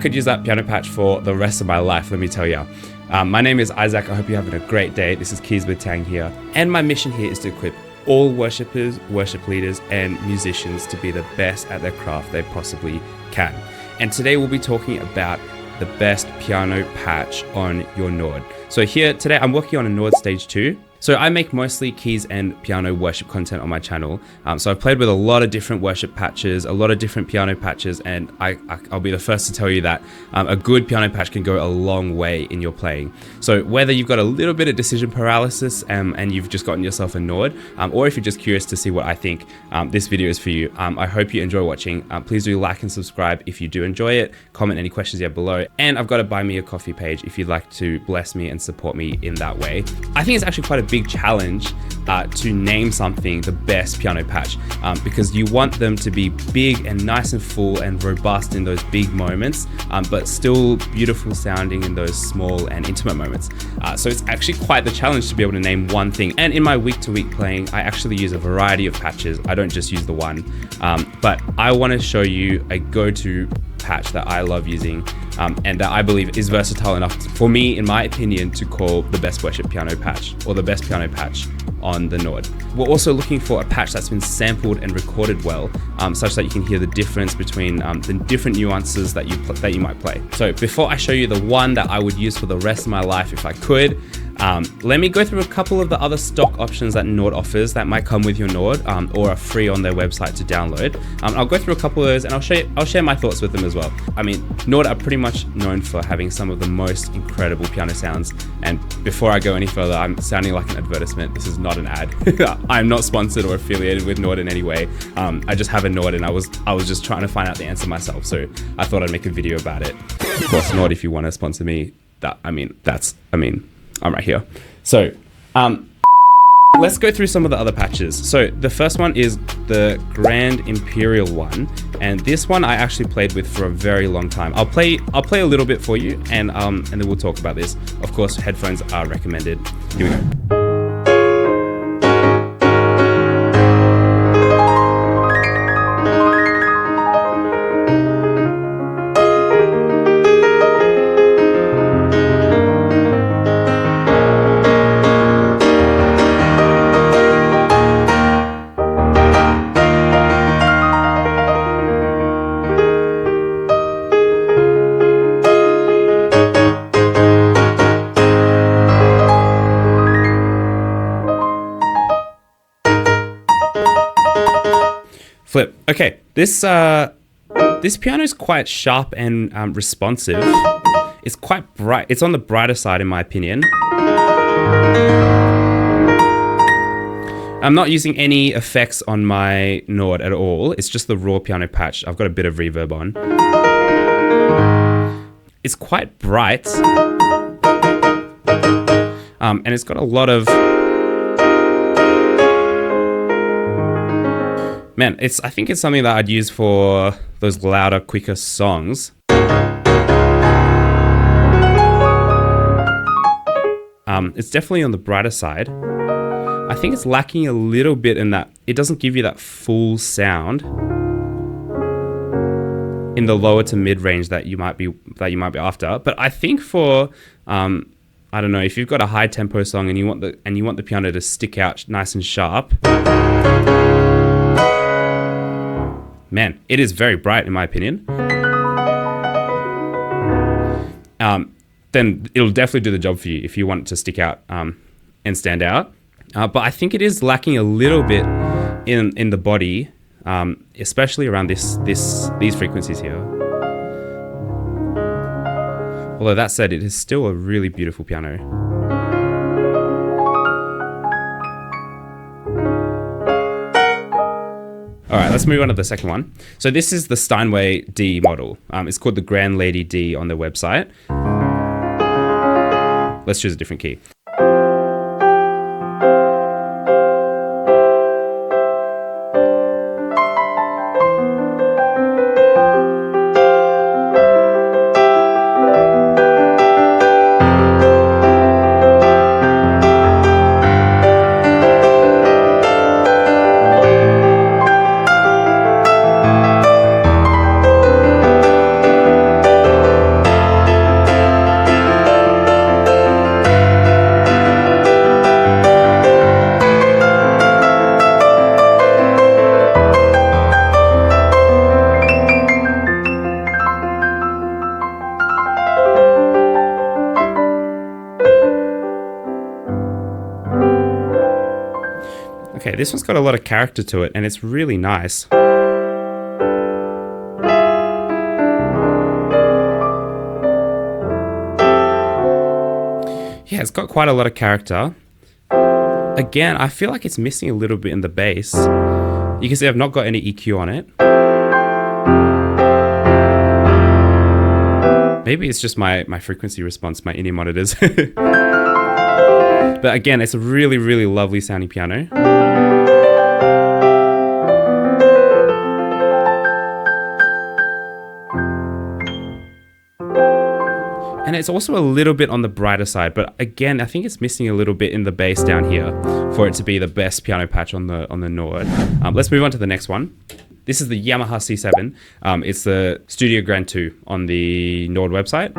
could use that piano patch for the rest of my life, let me tell you. My name is Isaac. I hope you're having a great day. This is Keys with Tang here. And my mission here is to equip all worshippers, worship leaders, and musicians to be the best at their craft they possibly can. And today we'll be talking about the best piano patch on your Nord. So here today I'm working on a Nord Stage 2. So I make mostly keys and piano worship content on my channel. So I've played with a lot of different worship patches, a lot of different piano patches, and I'll be the first to tell you that a good piano patch can go a long way in your playing. So whether you've got a little bit of decision paralysis and you've just gotten yourself a Nord, or if you're just curious to see what I think, this video is for you. I hope you enjoy watching. Please do like and subscribe if you do enjoy it. Comment any questions you have below. And I've got a buy me a coffee page if you'd like to bless me and support me in that way. I think it's actually quite a big challenge to name something the best piano patch because you want them to be big and nice and full and robust in those big moments, but still beautiful sounding in those small and intimate moments. So it's actually quite the challenge to be able to name one thing. And in my week-to-week playing, I actually use a variety of patches. I don't just use the one, but I want to show you a go-to patch that I love using and that I believe is versatile enough for me, in my opinion, to call the best worship piano patch or the best piano patch on the Nord. We're also looking for a patch that's been sampled and recorded well, such that you can hear the difference between the different nuances that you might play. So before I show you the one that I would use for the rest of my life if I could, let me go through a couple of the other stock options that Nord offers that might come with your Nord or are free on their website to download. I'll go through a couple of those and I'll share my thoughts with them as well. I mean, Nord are pretty much known for having some of the most incredible piano sounds. And before I go any further, I'm sounding like an advertisement. This is not an ad. I'm not sponsored or affiliated with Nord in any way. I just have a Nord and I was just trying to find out the answer myself. So I thought I'd make a video about it. Of course, Nord, if you want to sponsor me, I'm right here. So let's go through some of the other patches. So the first one is the Grand Imperial one, and this one I actually played with for a very long time. I'll play a little bit for you, and then we'll talk about this. Of course, headphones are recommended. Here we go. Flip. Okay, this piano is quite sharp and responsive. It's quite bright. It's on the brighter side in my opinion. I'm not using any effects on my Nord at all. It's just the raw piano patch. I've got a bit of reverb on. It's quite bright. And it's got a lot of... Man, I think it's something that I'd use for those louder, quicker songs. It's definitely on the brighter side. I think it's lacking a little bit in that it doesn't give you that full sound in the lower to mid range that you might be after. But I think for I don't know, if you've got a high tempo song and you want the piano to stick out nice and sharp. Man, it is very bright in my opinion. Then it'll definitely do the job for you if you want it to stick out and stand out. But I think it is lacking a little bit in the body, especially around these frequencies here. Although that said, it is still a really beautiful piano. All right, let's move on to the second one. So this is the Steinway D model. It's called the Grand Lady D on their website. Let's choose a different key. this one's got a lot of character to it, and it's really nice. Yeah, it's got quite a lot of character. Again, I feel like it's missing a little bit in the bass. You can see I've not got any EQ on it. Maybe it's just my frequency response, my in-ear monitors. But again, it's a really, really lovely sounding piano. And it's also a little bit on the brighter side, but again, I think it's missing a little bit in the bass down here for it to be the best piano patch on the Nord. Let's move on to the next one. This is the Yamaha C7. It's the Studio Grand 2 on the Nord website.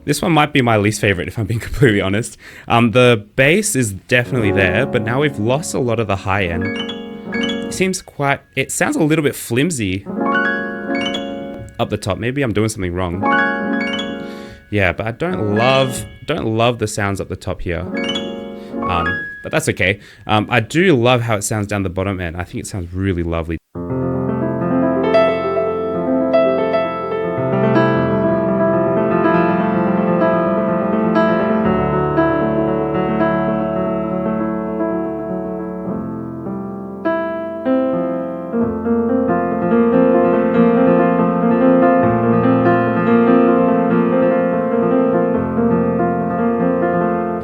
This one might be my least favorite, if I'm being completely honest. The bass is definitely there, but now we've lost a lot of the high end. It sounds a little bit flimsy up the top. Maybe I'm doing something wrong. Yeah, but I don't love the sounds up the top here. But that's okay. I do love how it sounds down the bottom end. I think it sounds really lovely.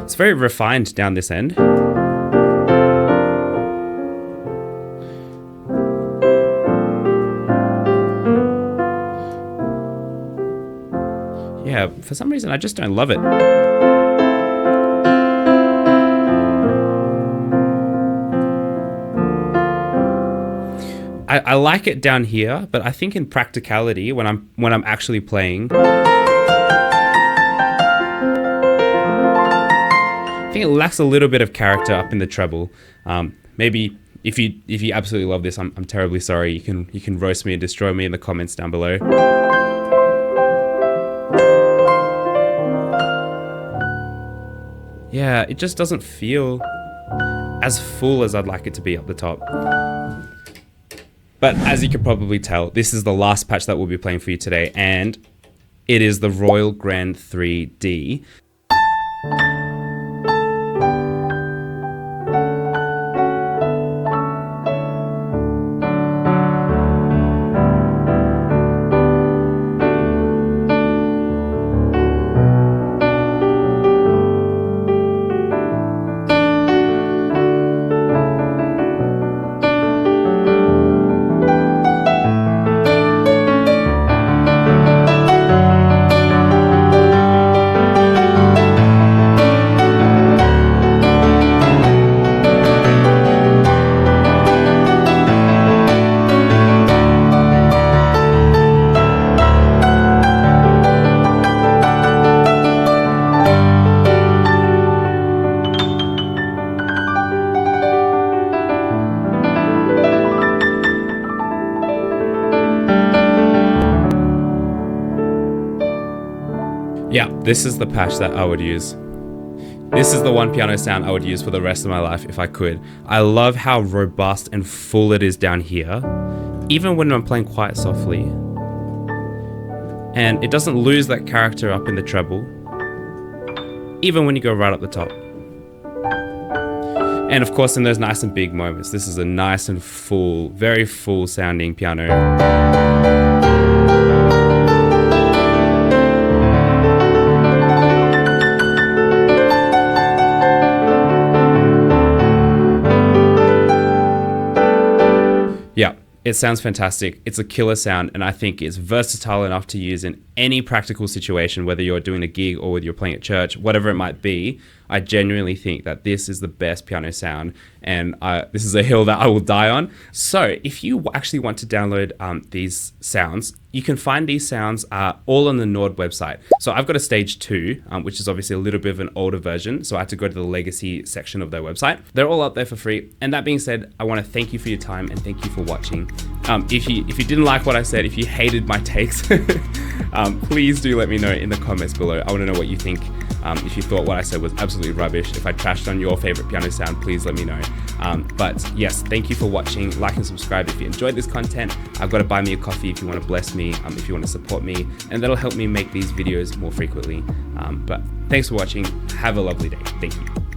It's very refined down this end. Yeah, for some reason I just don't love it. I like it down here, but I think in practicality, when I'm actually playing, I think it lacks a little bit of character up in the treble. Maybe if you absolutely love this, I'm terribly sorry. You can roast me and destroy me in the comments down below. Yeah, it just doesn't feel as full as I'd like it to be up the top. But as you can probably tell, this is the last patch that we'll be playing for you today, and it is the Royal Grand 3D. Yeah, this is the patch that I would use. This is the one piano sound I would use for the rest of my life if I could. I love how robust and full it is down here, even when I'm playing quite softly. And it doesn't lose that character up in the treble, even when you go right up the top. And of course, in those nice and big moments, this is a nice and full, very full sounding piano. Yeah, it sounds fantastic. It's a killer sound, and I think it's versatile enough to use in any practical situation, whether you're doing a gig or whether you're playing at church, whatever it might be. I genuinely think that this is the best piano sound, and this is a hill that I will die on. So if you actually want to download these sounds, you can find these sounds all on the Nord website. So I've got a stage 2, which is obviously a little bit of an older version. So I had to go to the legacy section of their website. They're all up there for free. And that being said, I want to thank you for your time and thank you for watching. If you didn't like what I said, if you hated my takes, please do let me know in the comments below. I want to know what you think. If you thought what I said was absolutely rubbish, if I trashed on your favorite piano sound, please let me know. But yes, thank you for watching. Like and subscribe if you enjoyed this content. I've got to buy me a coffee if you want to bless me, if you want to support me, and that'll help me make these videos more frequently. But thanks for watching. Have a lovely day. Thank you.